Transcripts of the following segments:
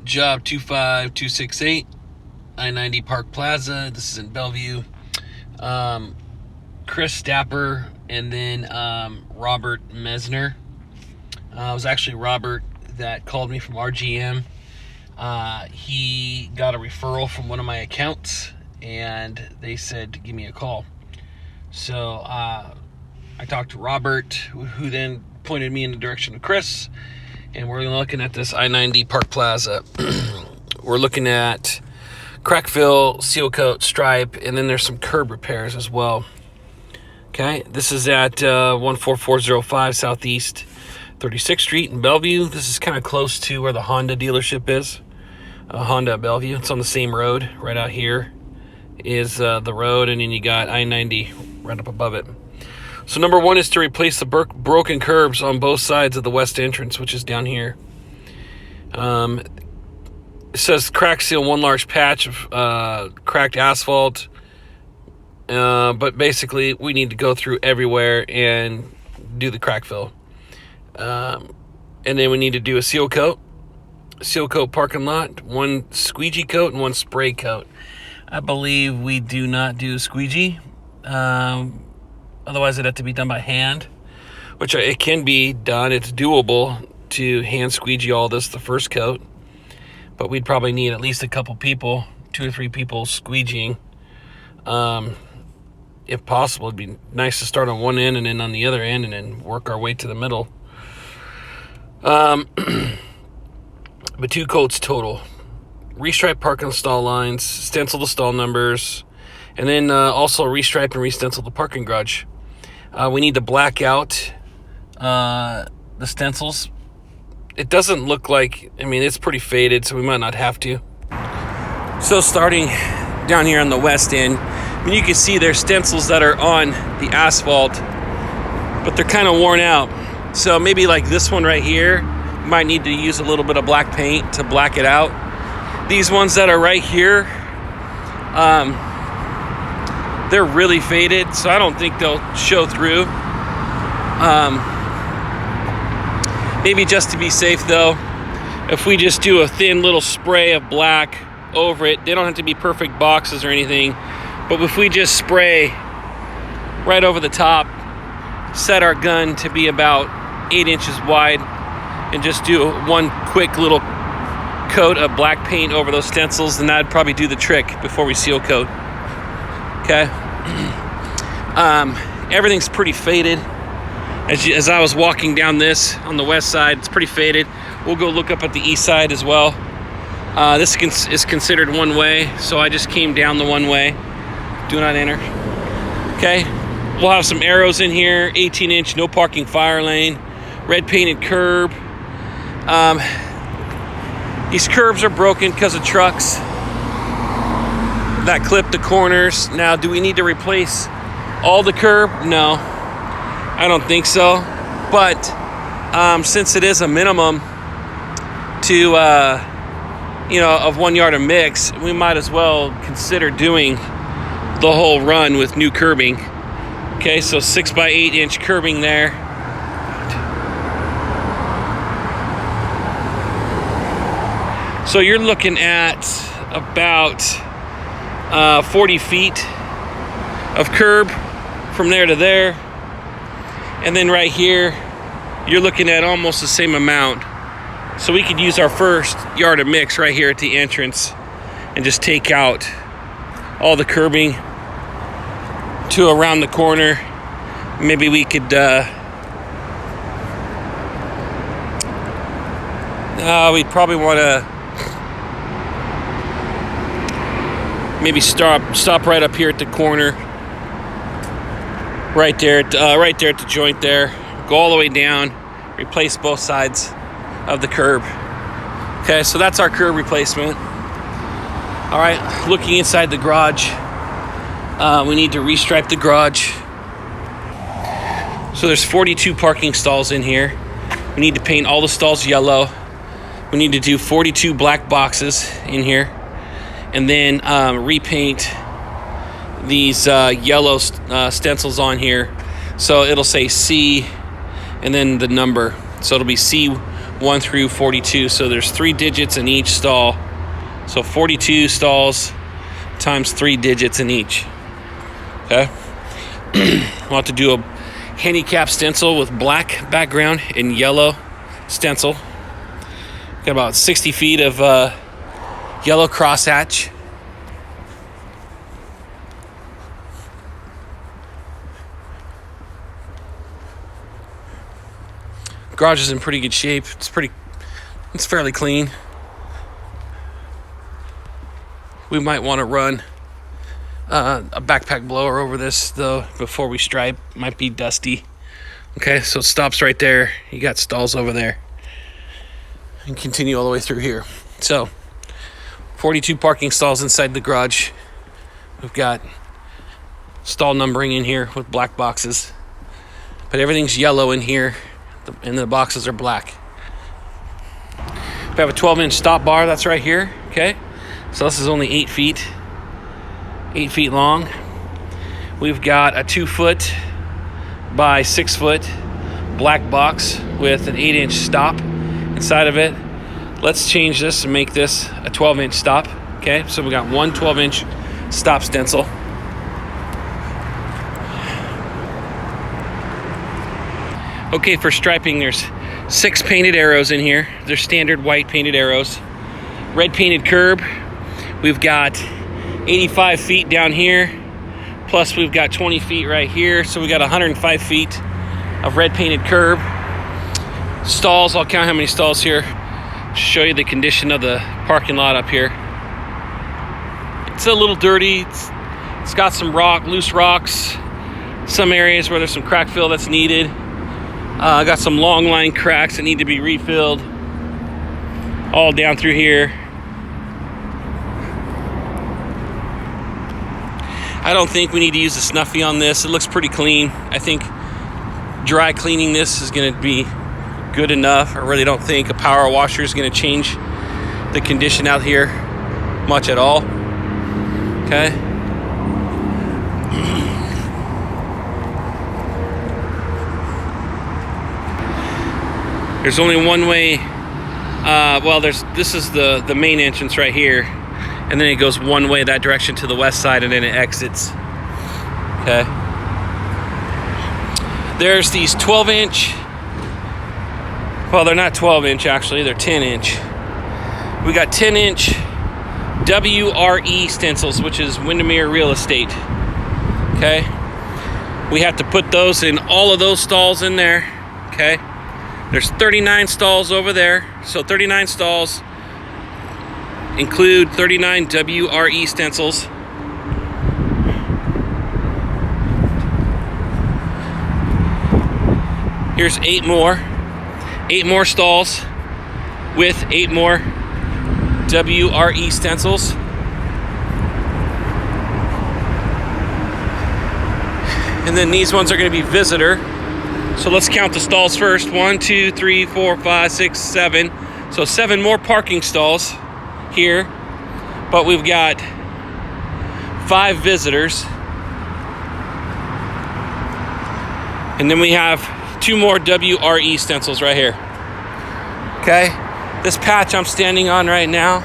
Job 25268, I-90 Park Plaza. This is in Bellevue. Chris Stapper and then Robert Mesner. It was actually Robert that called me from RGM. He got a referral from one of my accounts, and they said to give me a call. So I talked to Robert, who then pointed me in the direction of Chris, and we're looking at this I-90 Park Plaza. We're looking at crack fill, seal coat, stripe, and then there's some curb repairs as well. Okay, this is at 14405 Southeast 36th Street in Bellevue. This is kind of close to where the Honda dealership is. Honda Bellevue. It's on the same road. Right out here is the road, and then you got I-90 right up above it. So number one is to replace the broken curbs on both sides of the west entrance, which is down here. It says crack seal one large patch of cracked asphalt. But basically, we need to go through everywhere and do the crack fill. And then we need to do a seal coat parking lot, one squeegee coat and one spray coat. I believe we do not do squeegee. Otherwise, it'd have to be done by hand, which it can be done. It's doable to hand squeegee all this the first coat, but we'd probably need at least a couple people, 2 or 3 people squeegeeing. If possible, it'd be nice to start on one end and then on the other end and then work our way to the middle. But 2 coats total. Restripe parking stall lines, stencil the stall numbers, and then also restripe and re-stencil the parking garage. We need to black out the stencils. It doesn't look like, it's pretty faded, so we might not have to. So starting down here on the west end, you can see there's stencils that are on the asphalt, but they're kind of worn out. So maybe like this one right here, you might need to use a little bit of black paint to black it out. These ones that are right here, they're really faded, so I don't think they'll show through. Maybe just to be safe though, if we just do a thin little spray of black over it, they don't have to be perfect boxes or anything, but if we just spray right over the top, set our gun to be about 8 inches wide, and just do one quick little coat of black paint over those stencils, then that'd probably do the trick before we seal coat. Okay. Everything's pretty faded. As I was walking down this on the west side, it's pretty faded. We'll go look up at the east side as well. This is considered one way, so I just came down the one way. Do not enter. Okay. We'll have some arrows in here. 18-inch no parking fire lane. Red painted curb. These curbs are broken because of trucks that clip the corners. Now, do we need to replace all the curb? No, I don't think so. But since it is a minimum to of 1 yard of mix, we might as well consider doing the whole run with new curbing. Okay, so 6 by 8 inch curbing there. So you're looking at about 40 feet of curb from there to there. And then right here, you're looking at almost the same amount. So we could use our first yard of mix right here at the entrance and just take out all the curbing to around the corner. Maybe we could we'd probably want to maybe stop right up here at the corner, right there at the joint there. Go all the way down, replace both sides of the curb. Okay, so that's our curb replacement. All right, looking inside the garage, we need to restripe the garage. So there's 42 parking stalls in here. We need to paint all the stalls yellow. We need to do 42 black boxes in here, and then repaint these yellow stencils on here. So it'll say C and then the number. So it'll be C 1 through 42. So there's 3 digits in each stall. So 42 stalls times 3 digits in each. Okay. We'll have to do a handicap stencil with black background and yellow stencil. Got about 60 feet of yellow crosshatch. Garage is in pretty good shape. It's fairly clean. We might want to run a backpack blower over this though before we stripe. Might be dusty. Okay, so it stops right there. You got stalls over there. And continue all the way through here. So 42 parking stalls inside the garage. We've got stall numbering in here with black boxes. But everything's yellow in here, and the boxes are black. We have a 12-inch stop bar that's right here. Okay, so this is only 8 feet long. We've got a 2-foot by 6-foot black box with an 8-inch stop inside of it. Let's change this and make this a 12-inch stop. Okay, so we got one 12-inch stop stencil. Okay, for striping, there's 6 painted arrows in here. They're standard white painted arrows. Red painted curb. We've got 85 feet down here. Plus we've got 20 feet right here. So we got 105 feet of red painted curb. Stalls, I'll count how many stalls here. Show you the condition of the parking lot up here. It's a little dirty. It's got some loose rocks. Some areas where there's some crack fill that's needed. I got some long line cracks that need to be refilled. All down through here. I don't think we need to use a snuffy on this. It looks pretty clean. I think dry cleaning this is going to be good enough. I really don't think a power washer is going to change the condition out here much at all. Okay. There's only one way. This is the main entrance right here, and then it goes one way that direction to the west side, and then it exits. Okay. There's these 12-inch. Well, they're not 12-inch actually. They're 10-inch. We got 10-inch WRE stencils, which is Windermere Real Estate. Okay. We have to put those in all of those stalls in there. Okay. There's 39 stalls over there, so 39 stalls include 39 WRE stencils. Here's 8 more stalls with 8 more WRE stencils. And then these ones are going to be visitor. So let's count the stalls first. 1, 2, 3, 4, 5, 6, 7. So 7 more parking stalls here. But we've got 5 visitors. And then we have 2 more WRE stencils right here. Okay. This patch I'm standing on right now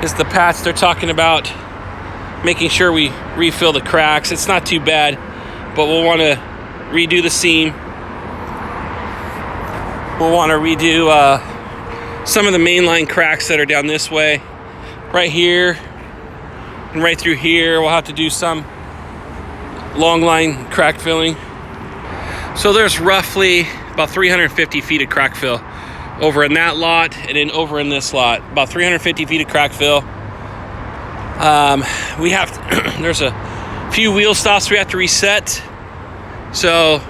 is the patch they're talking about making sure we refill the cracks. It's not too bad, but we'll want to redo the seam. We'll want to redo some of the mainline cracks that are down this way. Right here and right through here. We'll have to do some long line crack filling. So there's roughly about 350 feet of crack fill over in that lot and then over in this lot. About 350 feet of crack fill. There's a few wheel stops we have to reset. So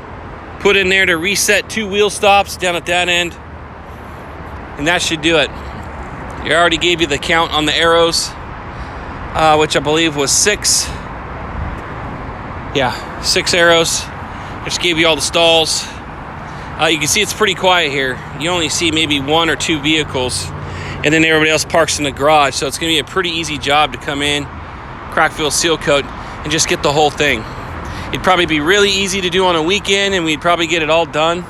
put in there to reset 2 wheel stops down at that end, and that should do it. I already gave you the count on the arrows, which I believe was 6. Yeah, 6 arrows. Just gave you all the stalls. You can see it's pretty quiet here. You only see maybe 1 or 2 vehicles, and then everybody else parks in the garage. So it's going to be a pretty easy job to come in, crack fill, seal coat, and just get the whole thing. It'd probably be really easy to do on a weekend, and we'd probably get it all done.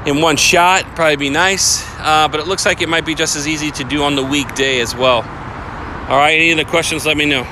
in one shot. Probably be nice, but it looks like it might be just as easy to do on the weekday as well. All right, any other questions, let me know.